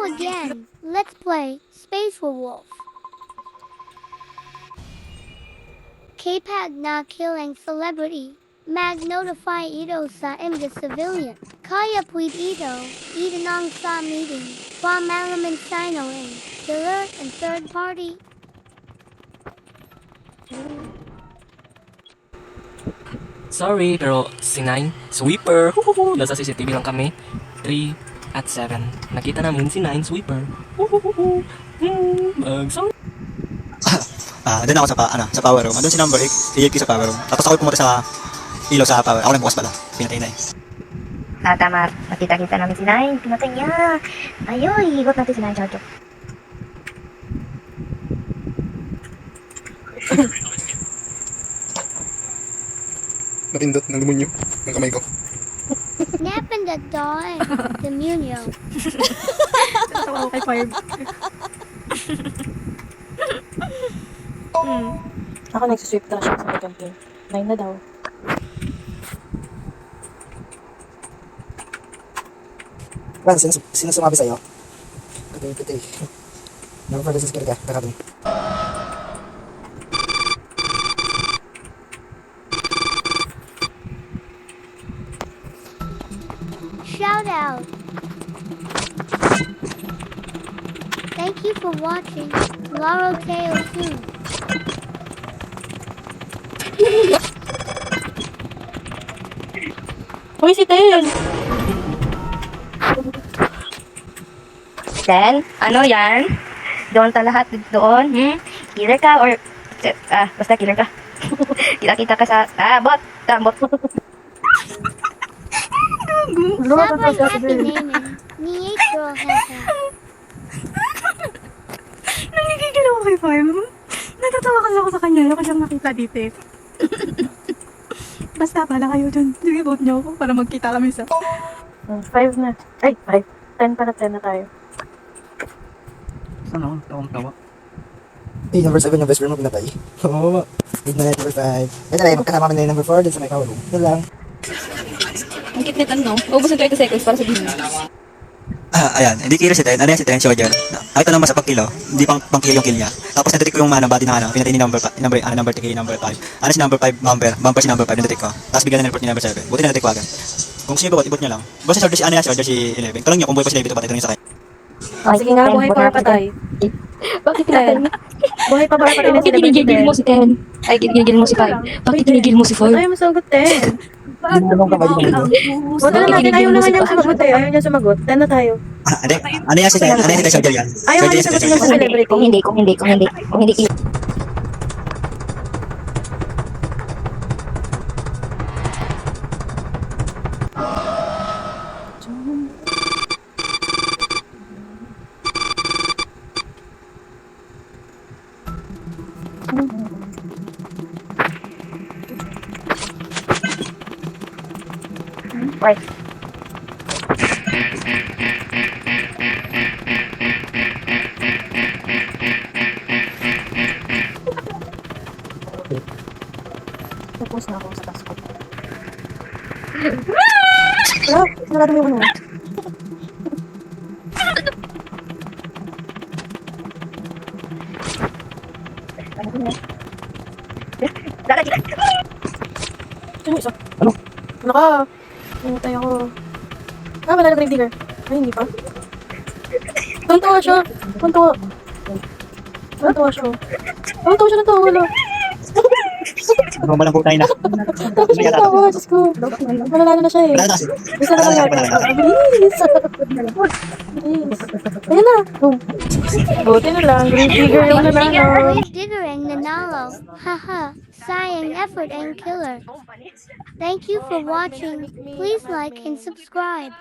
Hello again. Let's play Space Wolf. Kapag na killing celebrity. Mag notify ito sa imga civilian. Kaya puwid ito, itanong sa meeting. Pamalaman signaling. Killer and third party. Sorry, pero si Nine, sweeper. Huhuhu. Nasa CCTV lang kami. 3 at 7. Nakita namin si Nine, sweeper. Huhuhu. Sorry. Doon ako sa power room. Doon si number 8, si sa power room. Tapos ako pumunta sa ilaw sa power. Ako lang bukas pala. Pinatay na eh. Tama. Nakita-kita namin si Nine. Pinatay niya. Ayoy, higot natin si Nine, Charcho. Napindot ng demonyo ng kamay ko. Napin the dog. Demunyo. Tawa ko kay Fire. Ako nagsisweep na siya sa second team. 9 na daw. Ran, sino sumabi sa'yo? Katay. Number 4 sa security ka. Kakatay. Shout out. Thank you for watching. Laro Teo 2. Uy, si Ten! Then, ano yan? Doon ta lahat doon, Killer ka or... basta killer ka. Kita-kita ka sa... bot! Sabay happy naming. Ni April Hesa. Nangigigil ako kay Fire. Natatawa kasi ako sa kanya. Ako siyang nakita dito eh. Basta pala kayo dyan. Sige, vote niyo ako para magkita kami sa... 5 na. Ay, 5. 10 para 10 na tayo. Ano? Tawang-tawa. Number 7 yung best friend mo pinatay. Oo. Midnight, number 5. Ito lang, magkasama kami na yung number 4 din sa may power room. Ito lang. Ang kitnit ano? Ubus ng 30 seconds para sabihin mo. Ayan. Hindi kilo si Ten. Ano yan si Ten? Soldier. Ito naman sa pagkilo. Hindi pang-kill yung kill niya. Tapos natitik ko yung body na pinatay ni number 3 number 5. Ano si number 5? Bumper si number 5. Natitik ko. Tapos bigyan na report ni number 7. Buti na natitik ko agad. Kung sino ba, ibot niya lang. Basta si Soldier si 11. Tanong niyo kung buhay pa si 11 ito patay. Tanong niyo sa kanya. Sige nga, buhay pa or patay? Bakit Ten. Buhay pa ba or patay na Bakit sila? tinigil mo si Ten? Ay, tinigil mo si Five. Bakit tinigil mo si Five? Ayaw mo sumagot, Ten. Hindi naman kapag yung Buta na natin, ayaw naman niya sumagot eh. Ayaw niya sumagot. 10 na tayo. Hindi. Ano yan si Ten? Ano yan si Ten Soldier yan? Ayaw nga niya sagutin niya sa celebrity. Kung hindi. Right. Tapos na ako sa task ko. Wala, sarado yung ano. Sino isa? Ano? Ano ka? Namatay ako. Wala na grave digger. Ay, hindi pa. Tuntua siya. Tuntua siya. Wala. Ano ba lang po tayo na? Tapos siya natawa. Diyos ko. Malala na siya eh. Wala na kasi. Gusto na lang yata. Bilis. Ayan na. Buti na lang. Grave digger yung nanalo. With Diggering Nanalo. Haha. Sayang effort and killer. Thank you for watching. Please like and subscribe.